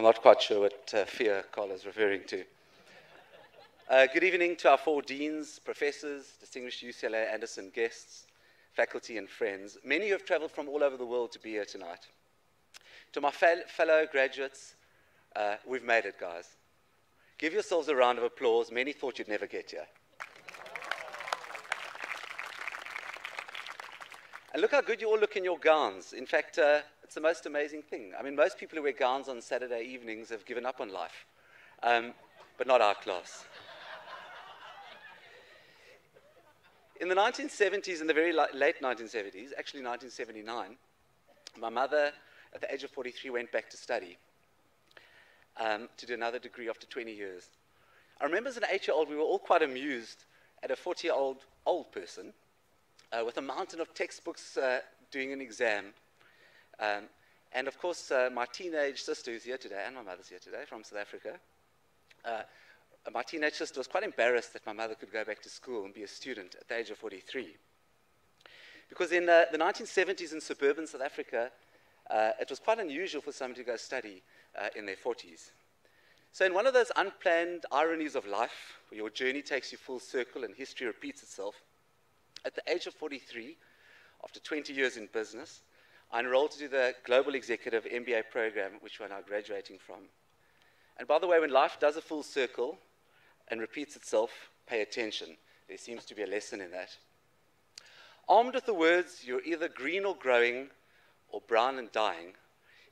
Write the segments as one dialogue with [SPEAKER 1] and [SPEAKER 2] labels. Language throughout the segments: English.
[SPEAKER 1] I'm not quite sure what fear Carl is referring to. Good evening to our four deans, professors, distinguished UCLA Anderson guests, faculty and friends. Many who have traveled from all over the world to be here tonight. To my fellow graduates, we've made it, guys. Give yourselves a round of applause. Many thought you'd never get here. And look how good you all look in your gowns. In fact, it's the most amazing thing. I mean, most people who wear gowns on Saturday evenings have given up on life, but not our class. In the 1970s, in the very late 1970s, actually 1979, my mother, at the age of 43, went back to study to do another degree after 20 years. I remember as an 8-year-old, we were all quite amused at a 40-year-old old person with a mountain of textbooks doing an exam. And of course, my teenage sister who's here today, and my mother's here today from South Africa, my teenage sister was quite embarrassed that my mother could go back to school and be a student at the age of 43. Because in the 1970s in suburban South Africa, it was quite unusual for somebody to go study in their 40s. So in one of those unplanned ironies of life, where your journey takes you full circle and history repeats itself, at the age of 43, after 20 years in business, I enrolled to do the Global Executive MBA program, which we're now graduating from. And by the way, when life does a full circle and repeats itself, pay attention. There seems to be a lesson in that. Armed with the words, "You're either green or growing, or brown and dying,"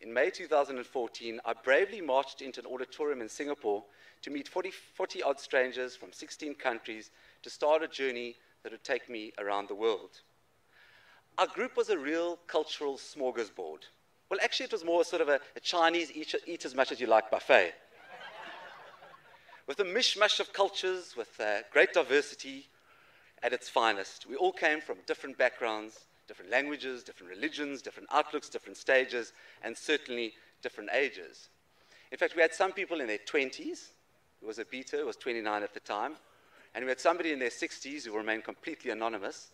[SPEAKER 1] in May 2014, I bravely marched into an auditorium in Singapore to meet 40-odd strangers from 16 countries to start a journey that would take me around the world. Our group was a real cultural smorgasbord. Well, actually, it was more sort of a Chinese eat as much as you like buffet. With a mishmash of cultures, with great diversity at its finest. We all came from different backgrounds, different languages, different religions, different outlooks, different stages, and certainly different ages. In fact, we had some people in their 20s, who was a beta, who was 29 at the time, and we had somebody in their 60s who remained completely anonymous.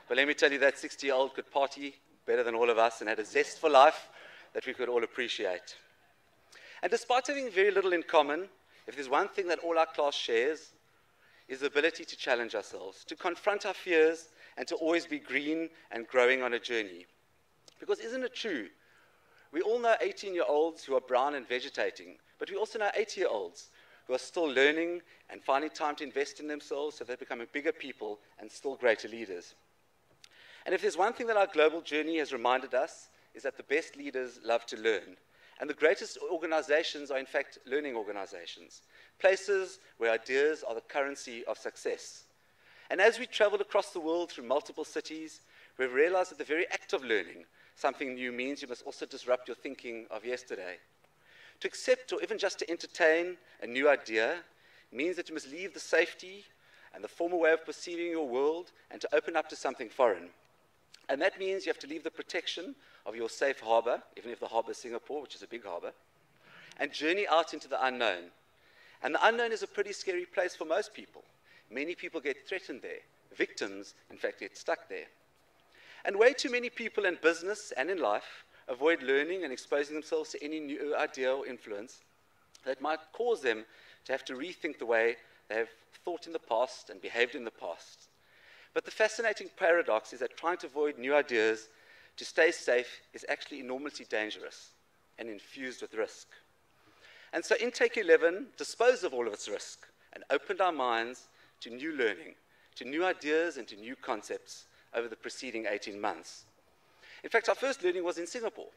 [SPEAKER 1] But let me tell you, that 60-year-old could party better than all of us and had a zest for life that we could all appreciate. And despite having very little in common, if there's one thing that all our class shares, is the ability to challenge ourselves, to confront our fears, and to always be green and growing on a journey. Because isn't it true? We all know 18-year-olds who are brown and vegetating, but we also know 80-year-olds who are still learning and finding time to invest in themselves so they become bigger people and still greater leaders. And if there's one thing that our global journey has reminded us, is that the best leaders love to learn. And the greatest organizations are, in fact, learning organizations, places where ideas are the currency of success. And as we traveled across the world through multiple cities, we've realized that the very act of learning something new means you must also disrupt your thinking of yesterday. To accept or even just to entertain a new idea means that you must leave the safety and the former way of perceiving your world and to open up to something foreign. And that means you have to leave the protection of your safe harbor, even if the harbor is Singapore, which is a big harbor, and journey out into the unknown. And the unknown is a pretty scary place for most people. Many people get threatened there. Victims, in fact, get stuck there. And way too many people in business and in life avoid learning and exposing themselves to any new idea or influence that might cause them to have to rethink the way they have thought in the past and behaved in the past. But the fascinating paradox is that trying to avoid new ideas to stay safe is actually enormously dangerous and infused with risk. And so Intake 11 disposed of all of its risk and opened our minds to new learning, to new ideas and to new concepts over the preceding 18 months. In fact, our first learning was in Singapore,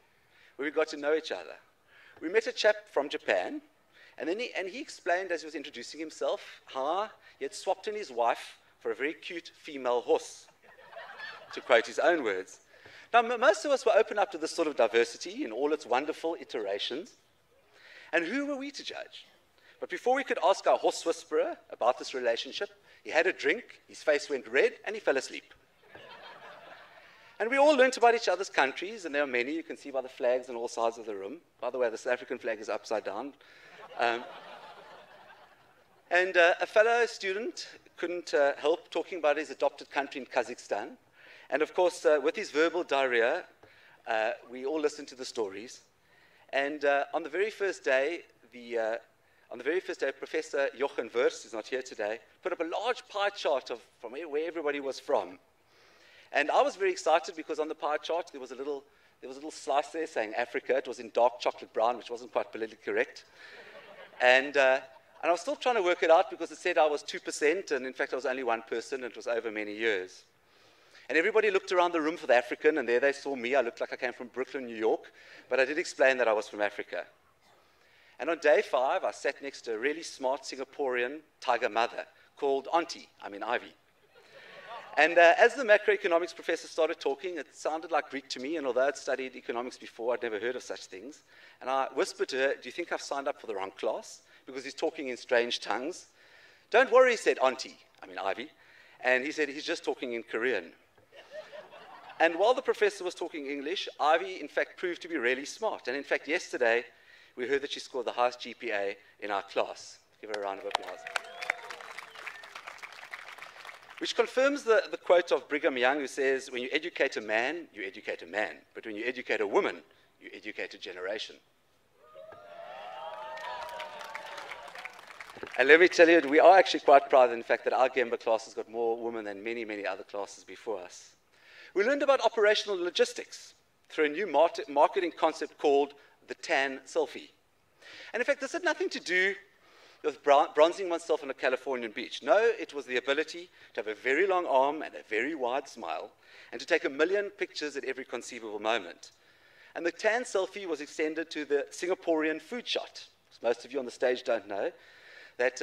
[SPEAKER 1] where we got to know each other. We met a chap from Japan, and he explained as he was introducing himself how he had swapped in his wife for a very cute female horse, to quote his own words. Now, most of us were open up to this sort of diversity in all its wonderful iterations, and who were we to judge? But before we could ask our horse whisperer about this relationship, he had a drink, his face went red, and he fell asleep. And we all learned about each other's countries, and there are many. You can see by the flags on all sides of the room. By the way, the South African flag is upside down. And a fellow student couldn't help talking about his adopted country in Kazakhstan. And of course, with his verbal diarrhea, we all listened to the stories. And on the very first day, Professor Jochen Wurst, who's not here today, put up a large pie chart from where everybody was from. And I was very excited because on the pie chart there was a little slice there saying Africa. It was in dark chocolate brown, which wasn't quite politically correct. And I was still trying to work it out because it said I was 2%, and in fact I was only one person, and it was over many years. And everybody looked around the room for the African, and there they saw me. I looked like I came from Brooklyn, New York, but I did explain that I was from Africa. And on day 5, I sat next to a really smart Singaporean tiger mother called Ivy. And as the macroeconomics professor started talking, it sounded like Greek to me, and although I'd studied economics before, I'd never heard of such things. And I whispered to her, "Do you think I've signed up for the wrong class? Because he's talking in strange tongues." "Don't worry," said Ivy. And he said, "He's just talking in Korean." And while the professor was talking English, Ivy, in fact, proved to be really smart. And in fact, yesterday, we heard that she scored the highest GPA in our class. Give her a round of applause. Which confirms the quote of Brigham Young, who says, "When you educate a man, you educate a man. But when you educate a woman, you educate a generation." And let me tell you, we are actually quite proud of the fact that our GEMBA class has got more women than many, many other classes before us. We learned about operational logistics through a new marketing concept called the tan selfie. And in fact, this had nothing to do with bronzing oneself on a Californian beach. No, it was the ability to have a very long arm and a very wide smile, and to take 1 million pictures at every conceivable moment. And the tan selfie was extended to the Singaporean food shot. As most of you on the stage don't know, that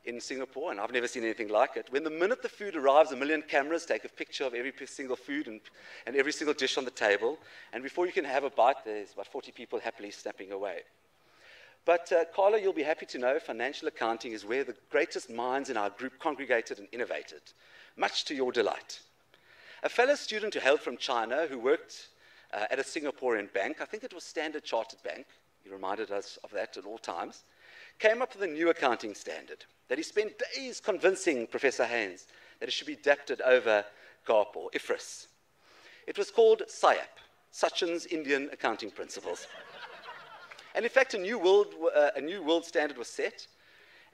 [SPEAKER 1] in Singapore, and I've never seen anything like it, when the minute the food arrives, 1 million cameras take a picture of every single food and every single dish on the table, and before you can have a bite, there's about 40 people happily snapping away. But Carla, you'll be happy to know financial accounting is where the greatest minds in our group congregated and innovated, much to your delight. A fellow student who hailed from China, who worked at a Singaporean bank, I think it was Standard Chartered Bank, he reminded us of that at all times, came up with a new accounting standard that he spent days convincing Professor Haynes that it should be adapted over GAAP or IFRS. It was called SIAP, Sachin's Indian Accounting Principles. And in fact, a new world standard was set,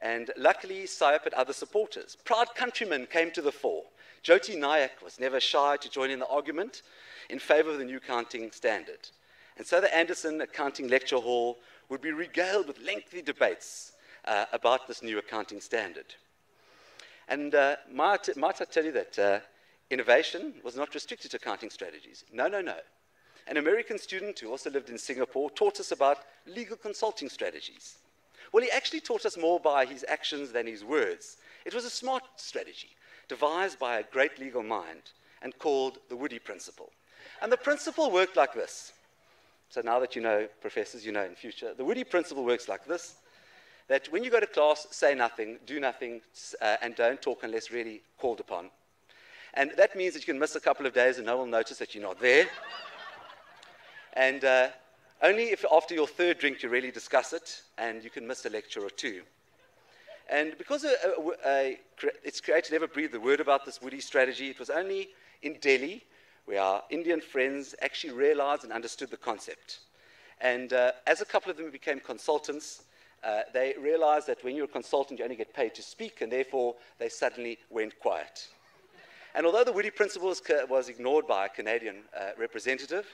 [SPEAKER 1] and luckily SIAP had other supporters. Proud countrymen came to the fore. Jyoti Nayak was never shy to join in the argument in favor of the new accounting standard. And so the Anderson Accounting Lecture Hall would be regaled with lengthy debates about this new accounting standard. And might I tell you that innovation was not restricted to accounting strategies. No, no, no. An American student who also lived in Singapore taught us about legal consulting strategies. Well, he actually taught us more by his actions than his words. It was a smart strategy devised by a great legal mind and called the Woody Principle. And the principle worked like this. So now that you know, professors, you know in future, the Woody Principle works like this, that when you go to class, say nothing, do nothing, and don't talk unless really called upon. And that means that you can miss a couple of days and no one will notice that you're not there. And only if after your third drink you really discuss it, and you can miss a lecture or two. And because it's created Never Breathe the word about this Woody strategy, it was only in Delhi where our Indian friends actually realized and understood the concept. And as a couple of them became consultants, they realized that when you're a consultant, you only get paid to speak, and therefore they suddenly went quiet. And although the Woody Principle was ignored by a Canadian representative,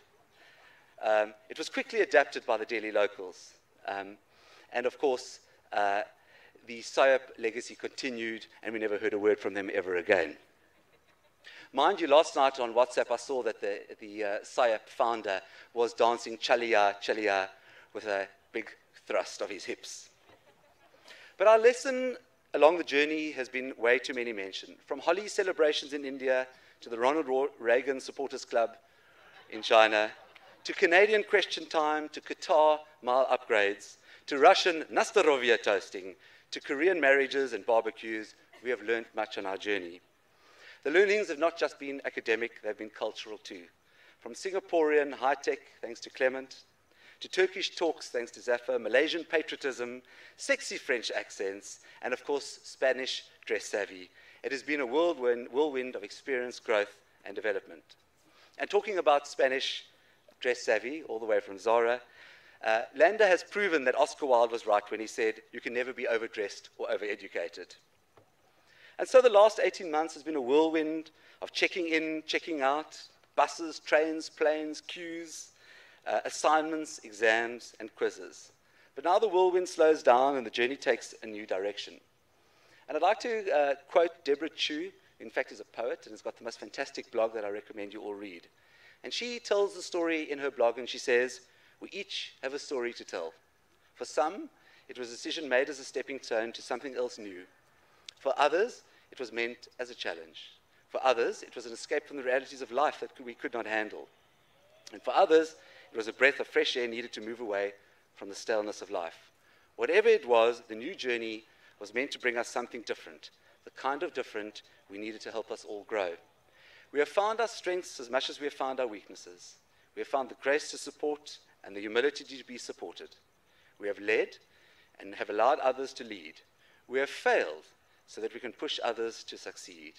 [SPEAKER 1] it was quickly adapted by the Delhi locals. And of course, the SIAP legacy continued, and we never heard a word from them ever again. Mind you, last night on WhatsApp, I saw that the SIAP founder was dancing Chaliya, Chaliya with a big thrust of his hips. But our lesson along the journey has been way too many mentioned. From Holi celebrations in India, to the Ronald Reagan Supporters Club in China, to Canadian Question Time, to Qatar mile upgrades, to Russian Nastarovia toasting, to Korean marriages and barbecues, we have learned much on our journey. The learnings have not just been academic, they've been cultural too. From Singaporean high-tech, thanks to Clement, to Turkish talks, thanks to Zafar, Malaysian patriotism, sexy French accents, and of course, Spanish dress savvy. It has been a whirlwind of experience, growth, and development. And talking about Spanish dress savvy, all the way from Zara, Landa has proven that Oscar Wilde was right when he said, you can never be overdressed or overeducated. And so the last 18 months has been a whirlwind of checking in, checking out, buses, trains, planes, queues, assignments, exams, and quizzes. But now the whirlwind slows down and the journey takes a new direction. And I'd like to quote Deborah Chu, who in fact is a poet and has got the most fantastic blog that I recommend you all read. And she tells the story in her blog and she says, we each have a story to tell. For some, it was a decision made as a stepping stone to something else new. For others, it was meant as a challenge. For others, it was an escape from the realities of life that we could not handle. And for others, it was a breath of fresh air needed to move away from the staleness of life. Whatever it was, the new journey was meant to bring us something different, the kind of different we needed to help us all grow. We have found our strengths as much as we have found our weaknesses. We have found the grace to support and the humility to be supported. We have led and have allowed others to lead. We have failed so that we can push others to succeed.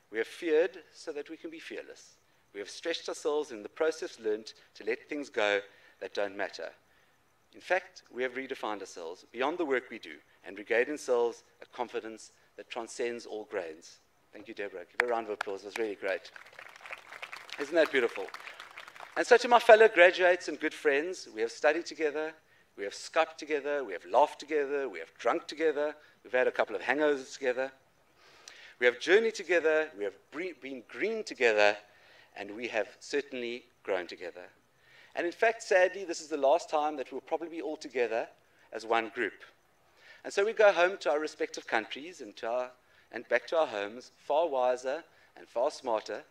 [SPEAKER 1] We have feared so that we can be fearless. We have stretched ourselves and in the process learned to let things go that don't matter. In fact, we have redefined ourselves beyond the work we do and regained in ourselves a confidence that transcends all grades. Thank you, Deborah. Give her a round of applause. It was really great. Isn't that beautiful? And so to my fellow graduates and good friends, we have studied together, we have Skyped together, we have laughed together, we have drunk together, we've had a couple of hangovers together, we have journeyed together, we have been green together, and we have certainly grown together. And in fact, sadly, this is the last time that we'll probably be all together as one group. And so we go home to our respective countries and back to our homes, far wiser and far smarter,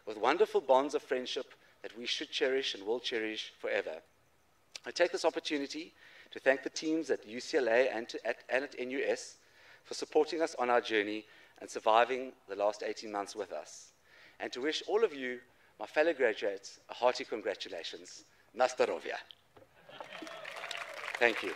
[SPEAKER 1] with wonderful bonds of friendship that we should cherish and will cherish forever. I take this opportunity to thank the teams at UCLA and at NUS for supporting us on our journey and surviving the last 18 months with us. And to wish all of you, my fellow graduates, a hearty congratulations. Na zdrowie. Thank you.